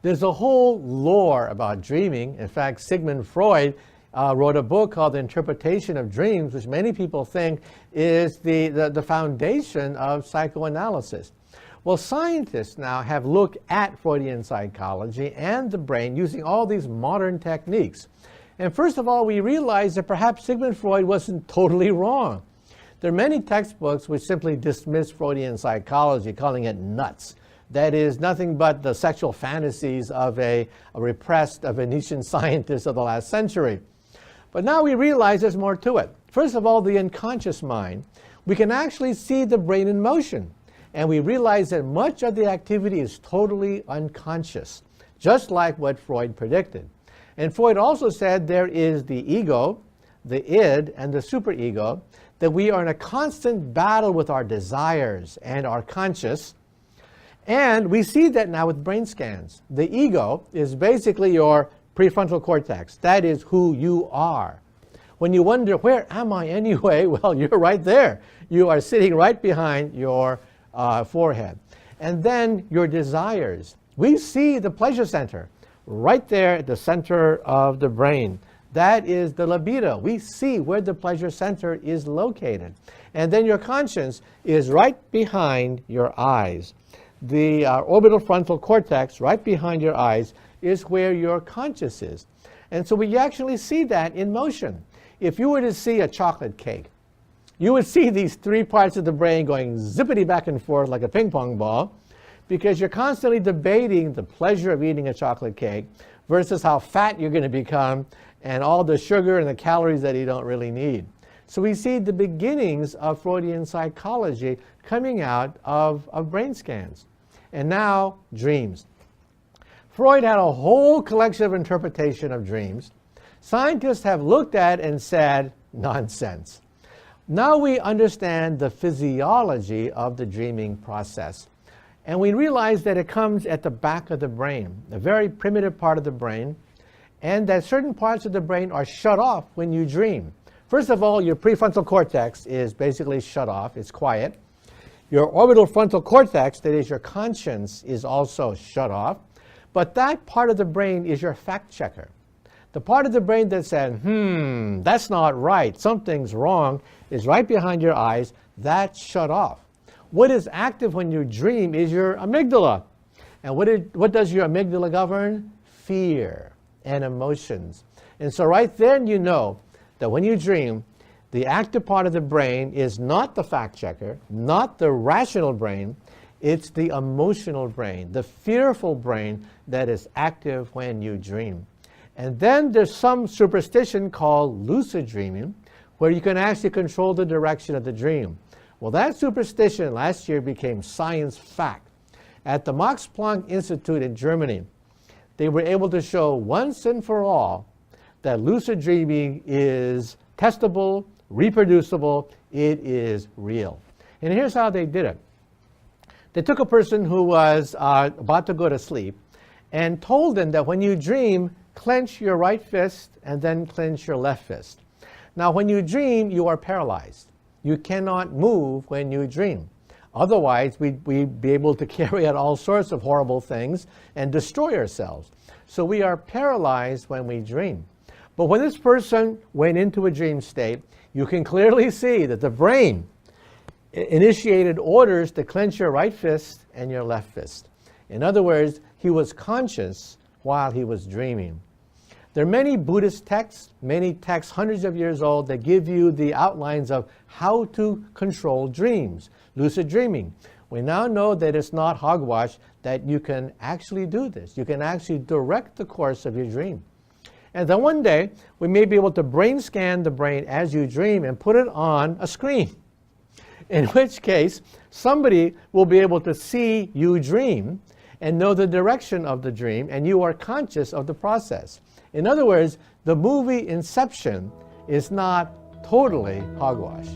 There's a whole lore about dreaming. In fact, Sigmund Freud wrote a book called The Interpretation of Dreams, which many people think is the foundation of psychoanalysis. Well, scientists now have looked at Freudian psychology and the brain using all these modern techniques. And first of all, we realize that perhaps Sigmund Freud wasn't totally wrong. There are many textbooks which simply dismiss Freudian psychology, calling it nuts. That is nothing but the sexual fantasies of a repressed Venetian scientist of the last century. But now we realize there's more to it. First of all, the unconscious mind. We can actually see the brain in motion. And we realize that much of the activity is totally unconscious, just like what Freud predicted. And Freud also said there is the ego, the id, and the superego, that we are in a constant battle with our desires and our conscious. And we see that now with brain scans. The ego is basically your prefrontal cortex. That is who you are. When you wonder, where am I anyway? Well, you're right there. You are sitting right behind your forehead. And then your desires. We see the pleasure center right there at the center of the brain. That is the libido. We see where the pleasure center is located. And then your conscience is right behind your eyes. The orbital frontal cortex, right behind your eyes, is where your conscious is. And so we actually see that in motion. If you were to see a chocolate cake, you would see these three parts of the brain going zippity back and forth like a ping pong ball, because you're constantly debating the pleasure of eating a chocolate cake versus how fat you're going to become and all the sugar and the calories that you don't really need. So we see the beginnings of Freudian psychology coming out of brain scans. And now, dreams. Freud had a whole collection of interpretation of dreams. Scientists have looked at and said, nonsense. Now we understand the physiology of the dreaming process. And we realize that it comes at the back of the brain, a very primitive part of the brain, and that certain parts of the brain are shut off when you dream. First of all, your prefrontal cortex is basically shut off. It's quiet. Your orbital frontal cortex, that is your conscience, is also shut off. But that part of the brain is your fact checker. The part of the brain that said, that's not right, something's wrong, is right behind your eyes. That's shut off. What is active when you dream is your amygdala. And what does your amygdala govern? Fear and emotions. And so right then you know that when you dream, the active part of the brain is not the fact checker, not the rational brain, it's the emotional brain, the fearful brain that is active when you dream. And then there's some superstition called lucid dreaming, where you can actually control the direction of the dream. Well, that superstition last year became science fact. At the Max Planck Institute in Germany, they were able to show once and for all that lucid dreaming is testable, reproducible, it is real. And here's how they did it. They took a person who was about to go to sleep and told them that when you dream, clench your right fist and then clench your left fist. Now, when you dream, you are paralyzed. You cannot move when you dream. Otherwise, we'd be able to carry out all sorts of horrible things and destroy ourselves. So we are paralyzed when we dream. But when this person went into a dream state, you can clearly see that the brain initiated orders to clench your right fist and your left fist. In other words, he was conscious while he was dreaming. There are many Buddhist texts, many texts hundreds of years old, that give you the outlines of how to control dreams, lucid dreaming. We now know that it's not hogwash, that you can actually do this. You can actually direct the course of your dream. And then one day, we may be able to brain scan the brain as you dream and put it on a screen. In which case, somebody will be able to see you dream and know the direction of the dream, and you are conscious of the process. In other words, the movie Inception is not totally hogwash.